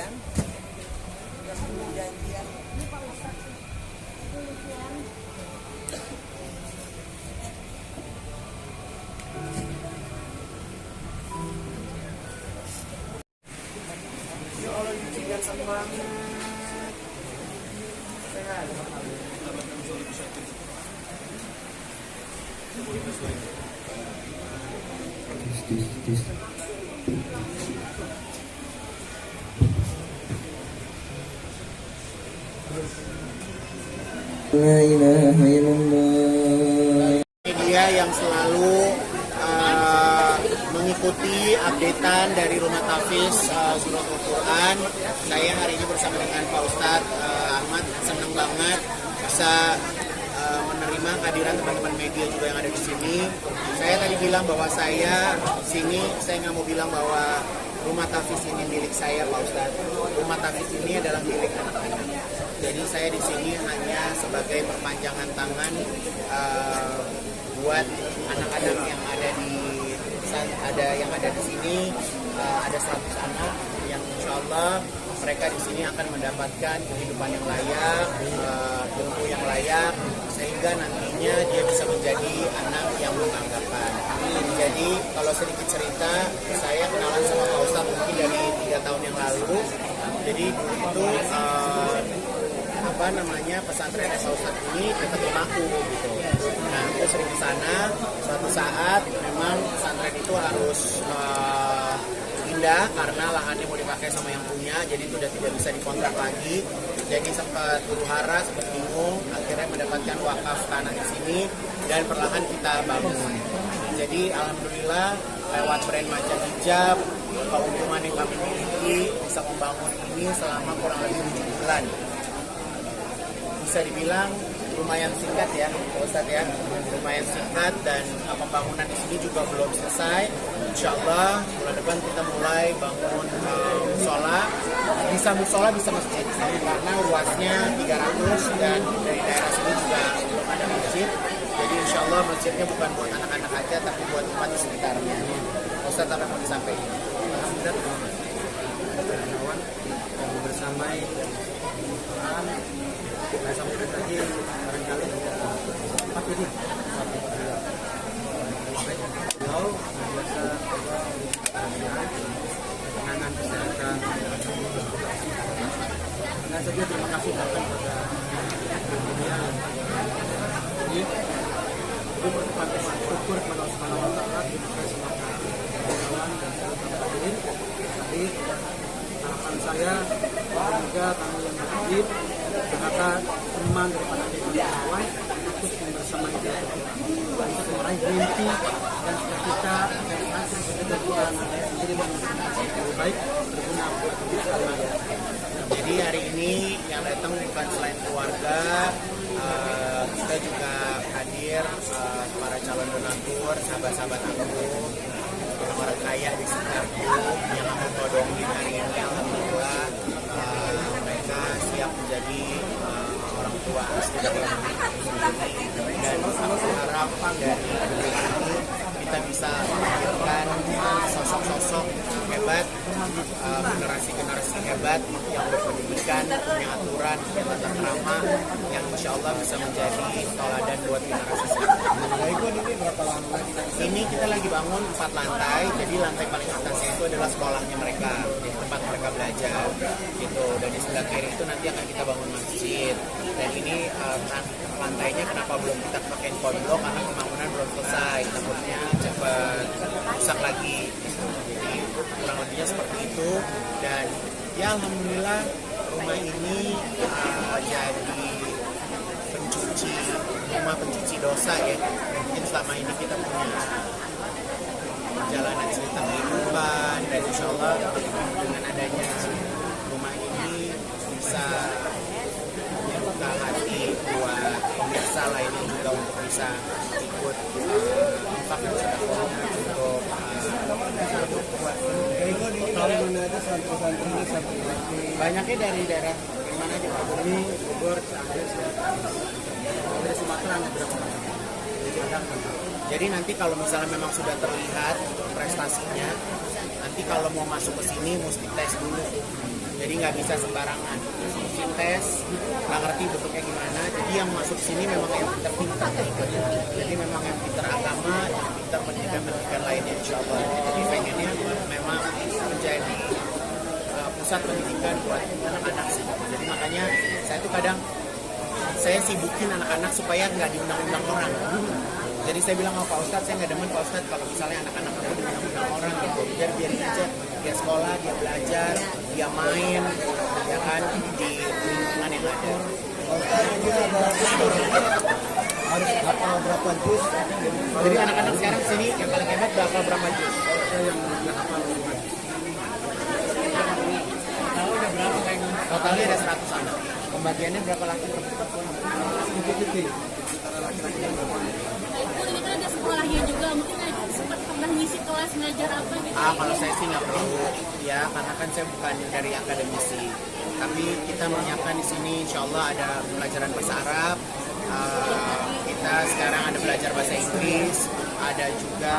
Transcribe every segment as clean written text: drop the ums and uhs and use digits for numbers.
janjian. Janjian. Ya Allah, ini ganteng banget. La ilaha illallah. Media yang selalu mengikuti updatean dari Rumah Tahfiz Suratul Quran. Saya hari ini bersama dengan Pak Ustadz Ahmad, senang banget bisa menerima kehadiran teman-teman media juga yang ada di sini. Saya tadi bilang bahwa saya nggak mau bilang bahwa Rumah Tahfiz ini milik saya, Pak Ustadz. Rumah Tahfiz ini adalah milik anak-anak. Jadi saya di sini hanya sebagai perpanjangan tangan buat anak-anak yang ada di sini. Ada 100 anak yang insya Allah mereka di sini akan mendapatkan kehidupan yang layak, ilmu yang layak, sehingga nantinya dia bisa menjadi anak yang berbanggapan. Jadi kalau sedikit cerita, saya kenalan sama Pak Ustadz mungkin dari 3 tahun yang lalu. Jadi dulu itu pesantren Pak Ustadz ini dekat rumahku gitu. Nah, aku sering ke sana. Suatu saat memang pesantren itu harus pindah karena lahannya mau dipakai sama yang punya, jadi itu udah tidak bisa dikontrak lagi. Jadi sempat huru hara, sempat bingung, akhirnya mendapatkan wakaf tanah di sini dan perlahan kita bangun. Jadi alhamdulillah lewat brand Macan Hijab, keuntungan yang kami miliki bisa membangun ini selama kurang lebih 7 bulan. Bisa dibilang lumayan singkat ya, Pak Ustadz ya, lumayan singkat, dan pembangunan di sini juga belum selesai. Insya Allah bulan depan kita mulai bangun musola, bisa masjid, karena luasnya 300 dan dari daerah sini juga belum ada masjid. Jadi insya Allah masjidnya bukan buat anak-anak aja, tapi buat umat di sekitarnya. Pak Ustadz apa mau disampaikan? Alhamdulillah yang bersama saya sampaikan tadi barangkali empat ini beliau biasa penanganan kesehatan. Dan saja terima kasih datang kepada media ini. Itu bersyukur kepada Allah Subhanahu wa taala, terima kasih semangat kawan dan hadirin. Tadi harapan saya semoga kami yang hadir ternyata teman daripada kawan untuk bersama kita untuk meraih mimpi dan cita-cita dan menjadi manusia lebih baik berguna buat bersama. Jadi hari ini yang datang bukan selain keluarga, kita juga hadir para calon donatur, sahabat-sahabat aku, orang kaya di sekitarku yang aku todongin hari ini. Alhamdulillah mereka siap menjadi orang tua sejak lahir, dan aku harap dari ini kita bisa melahirkan sosok-sosok hebat, generasi-generasi hebat yang berpendidikan, punya aturan, punya tata krama, yang insya Allah bisa menjadi teladan buat generasi selanjutnya. Ini kita lagi bangun 4 lantai, jadi lantai paling atasnya itu adalah sekolahnya mereka, di tempat mereka belajar gitu. Dan di sebelah kiri itu nanti akan kita bangun masjid. Dan ini lantainya kenapa belum kita pakai konblok, karena pembangunan belum selesai, takutnya cepat rusak lagi. Jadi kurang lebihnya seperti itu. Dan ya alhamdulillah rumah ini jadi rumah pencuci dosa ya. Mungkin selama ini kita punya perjalanan cerita kehidupan, dan insya Allah dengan adanya rumah ini bisa membuka hati buat pemirsa lainnya juga untuk bisa ikut infak dan sedekah untuk banyaknya dari daerah mana aja Pak? Ini Bogor, Cianjur, dari Sumatera ada berapa? Jadi nanti kalau misalnya memang sudah terlihat prestasinya, nanti kalau mau masuk ke sini mesti tes dulu. jadi nggak bisa sembarangan. Mesin tes, nggak ngerti bentuknya gimana. Jadi yang masuk sini memang yang pintar-pintar. Jadi memang yang pintar agama, yang pintar pendidikan lainnya insya Allah. Jadi pengennya memang menjadi pusat pendidikan buat anak-anak sih. Jadi makanya saya tuh kadang saya sibukin anak-anak supaya nggak diundang-undang orang. Jadi saya bilang sama Pak Ustadz, saya nggak demen Pak Ustadz kalau misalnya anak-anak aku diundang-undang orang gitu. Biarin aja, dia sekolah, dia belajar, dia main, ya kan, di lingkungan yang ada. Harus hafal berapa juz? Jadi anak-anak sekarang sini yang paling hebat berapa juz? Yang nggak hafal berapa? Tahu udah berapa kayaknya? Totalnya ada 100 anak. Pembagiannya berapa laki perempuan? Sedikit-sedikit. Ini kan ada sekolahnya juga, mungkin sempat pernah ngisi kelas ngajar apa gitu. Kalau saya sih nggak perlu ya, karena kan saya bukan dari akademisi. Tapi kita menyiapkan di sini, insya Allah ada pelajaran bahasa Arab. Kita sekarang ada belajar bahasa Inggris, ada juga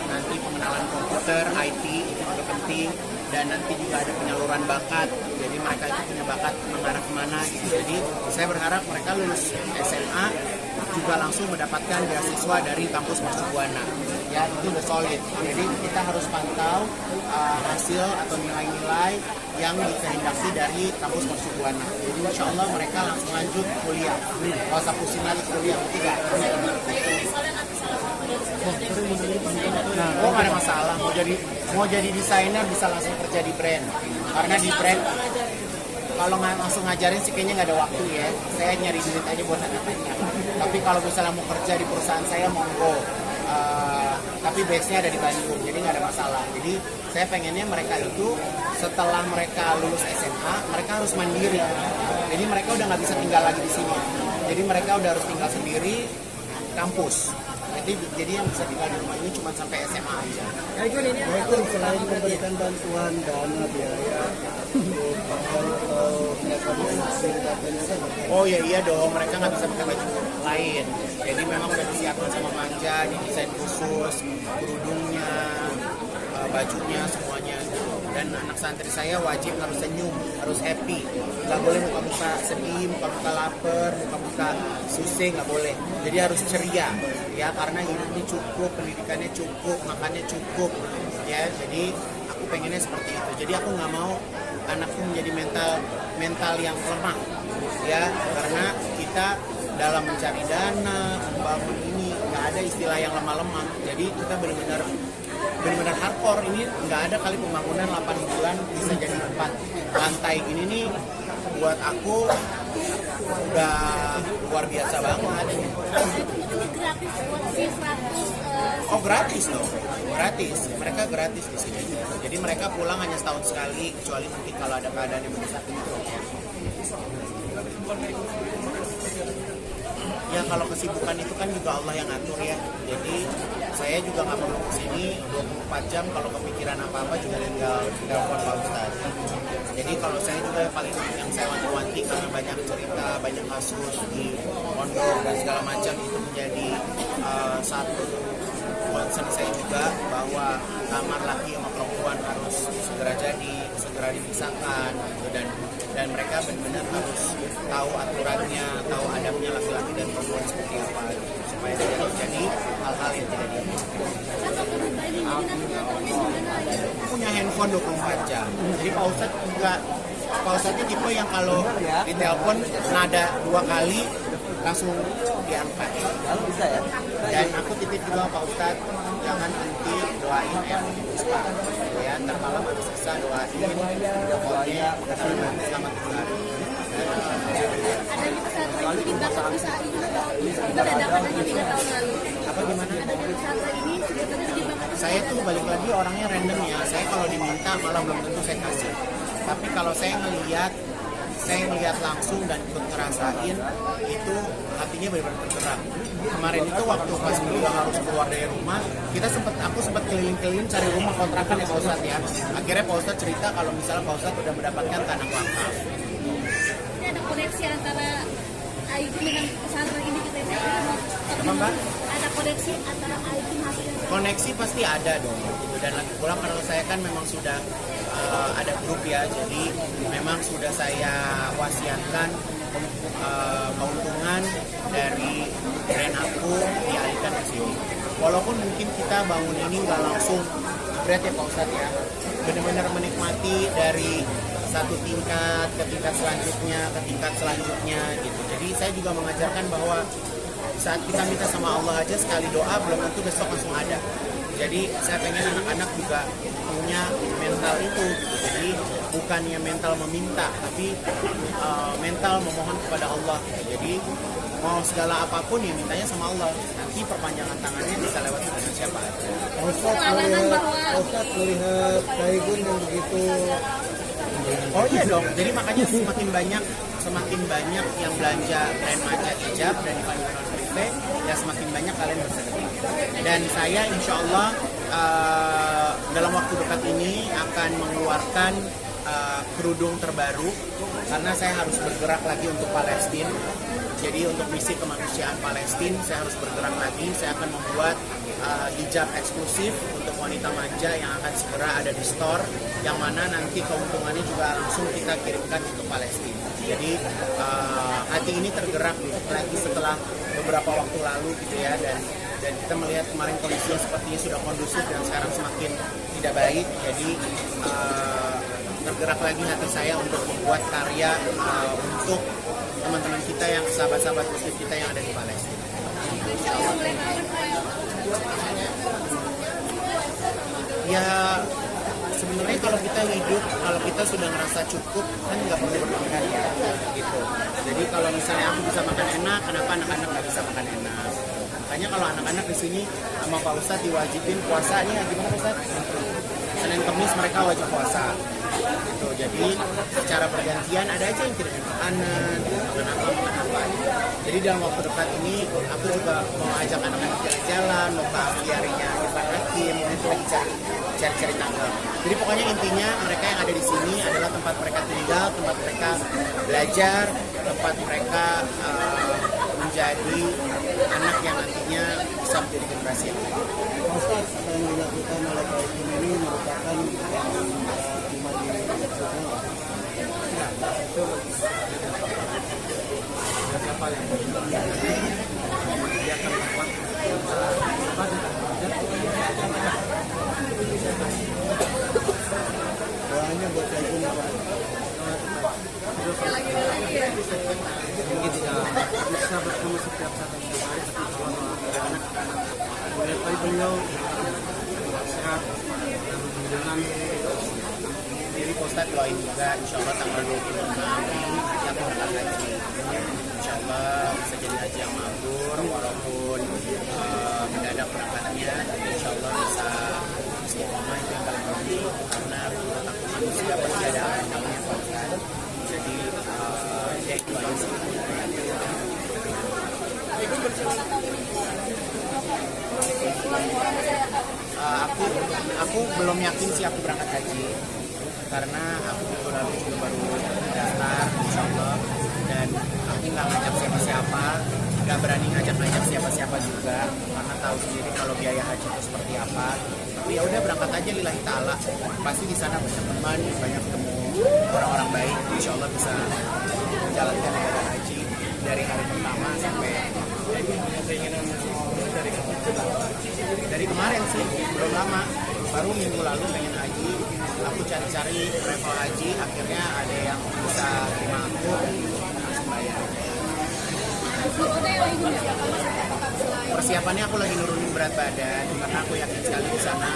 nanti pengenalan komputer, IT itu juga penting, dan nanti juga ada penyaluran bakat. Jadi mereka itu punya bakat mengarah kemana gitu. Jadi saya berharap mereka lulus SMA juga langsung mendapatkan beasiswa dari kampus Mercu Buana. Ya itu udah solid. Jadi kita harus pantau hasil atau nilai-nilai yang dikehendaki dari kampus Mercu Buana. Jadi insya Allah mereka langsung lanjut kuliah. Gak usah pusing lagi kuliah, tidak. Oh nggak ada masalah. Mau jadi desainer bisa langsung kerja di brand. Karena di brand kalau nggak langsung ngajarin sih kayaknya nggak ada waktu ya. Saya nyari duit aja buat anak-anaknya. Tapi kalau misalnya mau kerja di perusahaan saya monggo. Tapi base-nya ada di Bandung, jadi nggak ada masalah. Jadi saya pengennya mereka itu setelah mereka lulus SMA, mereka harus mandiri. Jadi mereka udah nggak bisa tinggal lagi di sini. Jadi mereka udah harus tinggal sendiri kampus. Jadi yang bisa tinggal di rumah ini cuma sampai SMA aja. Itu selain memberikan bantuan dana biaya Oh ya iya dong, mereka nggak bisa pakai baju lain. Jadi memang udah disiapkan sama Manja, didesain khusus, kerudungnya, bajunya semuanya. Dan anak santri saya wajib harus senyum, harus happy. Nggak boleh muka-muka sedih, muka-muka lapar, muka-muka susah, nggak boleh. Jadi harus ceria, ya karena hidupnya cukup, pendidikannya cukup, makannya cukup, ya. Jadi aku pengennya seperti itu. Jadi aku nggak mau anakku menjadi mental yang lemah, ya karena kita dalam mencari dana, membangun ini nggak ada istilah yang lemah-lemah. Jadi kita benar-benar hardcore. Ini nggak ada kali pembangunan 8 bulan bisa jadi 4 lantai gini nih, buat aku udah luar biasa banget. Ini gratis buat si 100. Oh gratis dong, gratis. Mereka gratis di sini. Jadi mereka pulang hanya setahun sekali, kecuali mungkin kalau ada keadaan yang mendesak gitu. Ya kalau kesibukan itu kan juga Allah yang ngatur ya. Jadi saya juga nggak perlu kesini 24 jam. Kalau kepikiran apa-apa juga tinggal telepon Pak Ustadz. Jadi kalau saya juga paling yang saya wanti-wanti karena banyak cerita, banyak kasus di pondok dan segala macam, itu menjadi satu concern saya juga bahwa kamar laki sama perempuan harus segera jadi, segera dipisahkan gitu. Dan mereka benar-benar harus tahu aturannya, tahu adabnya laki-laki dan perempuan seperti apa gitu, supaya tidak terjadi hal-hal yang tidak diinginkan. Punya handphone 24 jam. Jadi Pak Ustadz juga, Pak Ustadz itu tipe yang kalau ditelepon nada 2 kali langsung diangkat. Kalau bisa ya. Dan aku titip juga Pak Ustadz, jangan nanti doain Puspa. Ya, ntar malam habis bisa doain. Pokoknya selamat tinggal. Adanya pesantren ini dibangun bisa juga dadakan aja 3 tahun lalu. Apa gimana? Adanya pesantren ini sebetulnya dibangun. Saya tuh balik lagi orangnya random ya. Saya kalau diminta malah belum tentu saya kasih. Tapi kalau saya ngelihat langsung dan ikut ngerasain, itu hatinya benar-benar tergerak. Kemarin itu waktu pas beliau harus keluar dari rumah, aku sempat keliling-keliling cari rumah kontrakan ya Pak Ustadz ya. Akhirnya Pak Ustadz cerita kalau misalnya Pak Ustadz udah mendapatkan tanah wakaf. Ini ada koneksi antara IT dengan pesantren ini kita ini. Apa Mbak? Ada koneksi antara IT hasil. Koneksi pasti ada dong gitu. Dan lagi pulang karena saya kan memang sudah ada grup ya, jadi memang sudah saya wasiatkan keuntungan dari brand aku dialihkan ke sini. Walaupun mungkin kita bangun ini nggak langsung berat ya Pak Ustadz ya, benar-benar menikmati dari satu tingkat ke tingkat selanjutnya gitu. Jadi saya juga mengajarkan bahwa saat kita minta sama Allah aja sekali doa belum tentu besok langsung ada. Jadi saya pengen anak-anak juga punya mental itu gitu. Jadi bukannya mental meminta, tapi mental memohon kepada Allah gitu. Jadi mau segala apapun ya mintanya sama Allah. Nanti perpanjangan tangannya bisa lewat dengan siapa aja. Ustaz melihat Daegun yang begitu. Oh iya dong. Jadi makanya semakin banyak yang belanja brand Maja hijab dan Ivan Prive, ya semakin banyak kalian bersedekah. Dan saya insya Allah dalam waktu dekat ini akan mengeluarkan kerudung terbaru karena saya harus bergerak lagi untuk Palestina. Jadi untuk misi kemanusiaan Palestina saya harus bergerak lagi. Saya akan membuat hijab eksklusif untuk wanita manja yang akan segera ada di store, yang mana nanti keuntungannya juga langsung kita kirimkan untuk Palestina. Jadi hati ini tergerak lagi setelah beberapa waktu lalu gitu ya, dan kita melihat kemarin kondisinya sepertinya sudah kondusif dan sekarang semakin tidak baik. Jadi tergerak lagi hati saya untuk membuat karya untuk teman-teman kita yang sahabat-sahabat muslim kita yang ada di Palestina. Ya sebenarnya kalau kita hidup, kalau kita sudah ngerasa cukup kan nggak perlu berlebihan ya gitu. Jadi kalau misalnya aku bisa makan enak, kenapa anak-anak nggak bisa makan enak? Makanya kalau anak-anak di sini sama Pak Ustadz diwajibin puasanya gimana Pak Ustadz? Senin Kamis mereka wajib puasa. Gitu. Jadi secara bergantian ada aja yang tidak makanan, makan apa. Jadi dalam waktu dekat ini aku juga mau ajak anak-anak jalan-jalan, mau ke aviarinya Irfan Hakim, itu lagi cari tanggal. Jadi pokoknya intinya mereka yang ada di sini adalah tempat mereka tinggal, tempat mereka belajar, tempat mereka menjadi anak yang nantinya bisa menjadi generasi yang baik. Ustaz, apa yang dilakukan oleh Daegun ini merupakan siapa yang dia akan melakukan doanya buat Daegun apa? mungkin tidak bisa bertemu setiap saat dan setiap hari, tapi kalau anak-anak melihat beliau sehat dan berjalan. Jadi Pak Ustadz doain juga insya Allah tanggal 26 kita berangkat haji. Insya Allah bisa jadi haji yang mabrur walaupun mendadak berangkatnya, tapi insya Allah bisa istiqomah itu yang paling penting karena menurut aku manusia pasti ada amalnya Pak Ustadz. Jadi ya itu aja sih. Aku belum yakin sih aku berangkat haji karena aku minggu lalu juga baru daftar insya Allah, dan aku nggak ngajak siapa-siapa, nggak berani ngajak siapa-siapa juga karena tahu sendiri kalau biaya haji itu seperti apa. Tapi ya udah berangkat aja lillahi ta'ala, pasti di sana banyak teman, banyak ketemu orang-orang baik, insya Allah bisa menjalankan ibadah haji dari hari pertama sampai dari kemarin sih, belum lama, baru minggu lalu pengen haji. Aku cari-cari travel haji, akhirnya ada yang bisa terima aku, langsung bayar. Persiapannya aku lagi nurunin berat badan karena aku yakin sekali di sana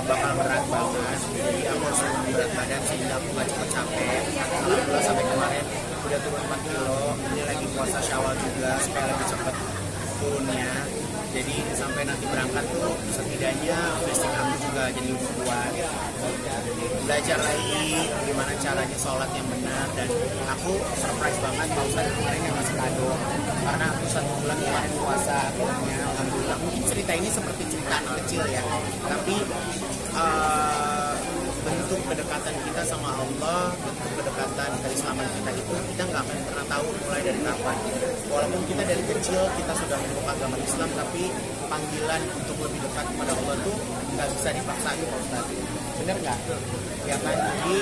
bakal berat banget. Jadi aku harus nurunin berat badan sehingga aku gak cepet capek. Alhamdulillah sampai kemarin udah turun 4 kilo. Ini lagi puasa Syawal juga supaya lebih cepet turunnya. Jadi sampai nanti berangkat tuh setidaknya fisik aku juga jadi lebih kuat. Belajar lagi gimana caranya sholat yang benar, dan aku surprise banget Pak Ustadz kemarin yang ngasih kado karena aku 1 bulan kemarin puasa akhirnya alhamdulillah. Mungkin cerita ini seperti cerita anak kecil ya, tapi bentuk kedekatan kita sama Allah, bentuk kedekatan keislaman kita itu kita nggak akan pernah tahu mulai dari kapan. Walaupun kita dari kecil kita sudah memeluk agama Islam, tapi panggilan untuk lebih dekat kepada Allah tuh nggak bisa dipaksain Pak Ustadz. bener nggak? Ya kan, jadi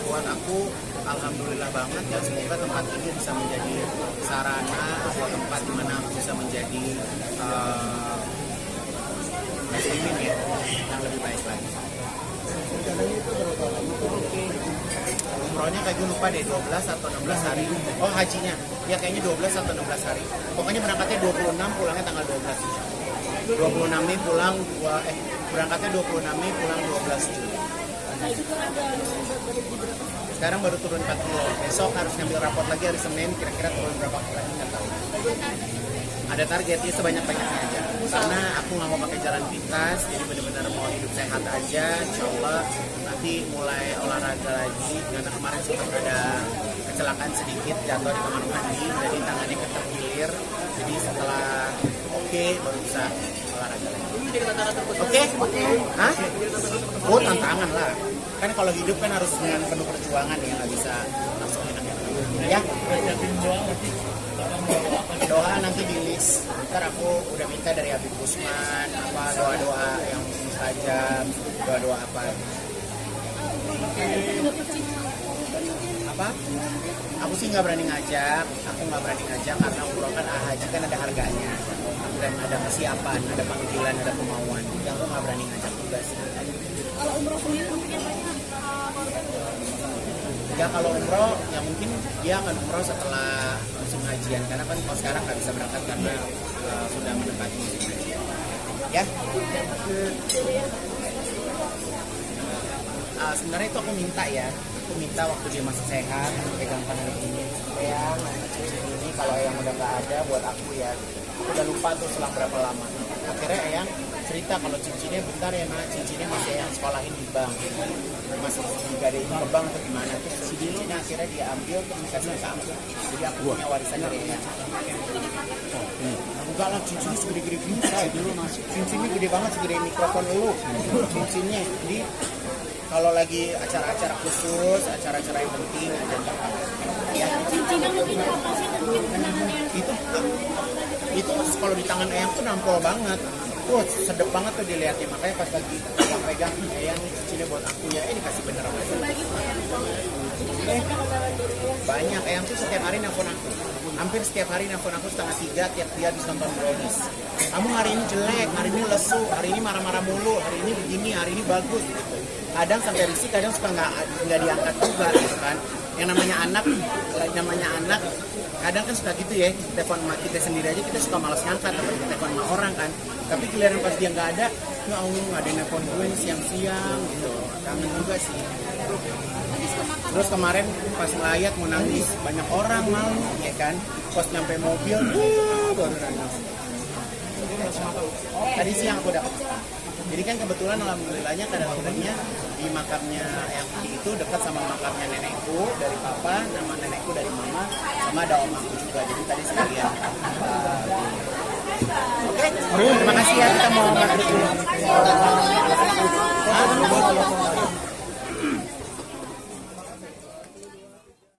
buat aku alhamdulillah banget ya, semoga tempat ini bisa menjadi sarana atau tempat di mana aku bisa menjadi muslimin ya yang lebih baik lagi. Umrohnya kayak gue lupa deh, 12 atau 16 hari. Oh hajinya, ya kayaknya 12 atau 16 hari. Pokoknya berangkatnya 26, pulangnya tanggal 12. 26 Mei pulang, berangkatnya 26 Mei, pulang 12 Juli. Sekarang baru turun 4 kilo. Besok harus ngambil raport lagi hari Senin, kira-kira turun berapa kilo lagi nggak tahu. Ada targetnya sebanyak-banyaknya aja. Karena aku nggak mau pakai jalan pintas, jadi benar-benar mau hidup sehat aja. Insya Allah nanti mulai olahraga lagi. Karena kemarin sempat ada kecelakaan sedikit, jatuh di kamar mandi, jadi tangannya ketergilir. Jadi setelah oke, baru bisa olahraga lagi. Oke? Hah? Oh, tantangan lah. Kan kalau hidup kan harus dengan penuh perjuangan ya, nggak bisa langsung enak-enak. Ya. Doa nanti di list. Ntar aku udah minta dari Habib Usman apa doa-doa yang mustajab, doa-doa apa. Apa? Aku sih nggak berani ngajak. Aku nggak berani ngajak karena umroh kan haji kan ada harganya dan ada kesiapan, ada panggilan, ada kemauan. Yang aku nggak berani ngajak juga sih. Kalau umroh sendiri mungkin banyak Ya kalau umroh, ya mungkin dia akan umroh setelah musim hajian. Karena kan kalau sekarang nggak bisa berangkat karena sudah mendekati musim hajian. Ya. Sebenarnya itu aku minta ya. Aku minta waktu dia masih sehat, pegang tangan ini. Eyang, cincin ini kalau Eyang udah nggak ada buat aku ya. Aku udah lupa tuh selang berapa lama. Akhirnya Eyang cerita kalau cincinnya bentar ya nak, cincinnya masih Eyang sekolahin di bank. Masih digadein ke bank atau gimana. Terus cincinnya akhirnya dia ambil terus dikasih ke aku. Jadi aku punya warisan dari Eyang. Enggak lah, cincinnya segede-gede gini saya dulu masih. Cincinnya gede banget, segede mikrofon lu. Cincinnya. Jadi kalau lagi acara-acara khusus, acara-acara yang penting aja. Ya. cincinnya mungkin apa sih mungkin kenangannya Itu kalau di tangan Eyang tuh nampol banget. Wah, sedep banget tuh dilihatnya. Makanya pas lagi pegang Eyang cincinnya buat aku ya, dikasih beneran aja. bagi Banyak, Eyang tuh setiap hari nelfon aku. Hampir setiap hari nelfon aku 2:30 tiap dia habis nonton Brownies. Kamu hari ini jelek, hari ini lesu, hari ini marah-marah mulu, hari ini begini, hari ini bagus. Gitu. Kadang sampai risih, kadang suka nggak diangkat juga gitu kan. Yang namanya anak, kadang kan suka gitu ya, telepon sama kita sendiri aja kita suka malas ngangkat, tapi telepon sama orang kan. Tapi giliran pas dia nggak ada, ya Allah nggak ada nelfon gue siang-siang gitu. Kangen juga sih. Terus kemarin pas ngelayat mau nangis, banyak orang malu ya kan. Pas nyampe mobil, baru nangis. Tadi siang aku dapat. Jadi kan kebetulan alhamdulillahnya kadang-kadangnya di makamnya yang itu dekat sama makamnya nenekku dari papa, nama nenekku dari mama, sama ada om aku juga. Jadi tadi sekalian. Oke, terima kasih ya, kita mau maghrib dulu.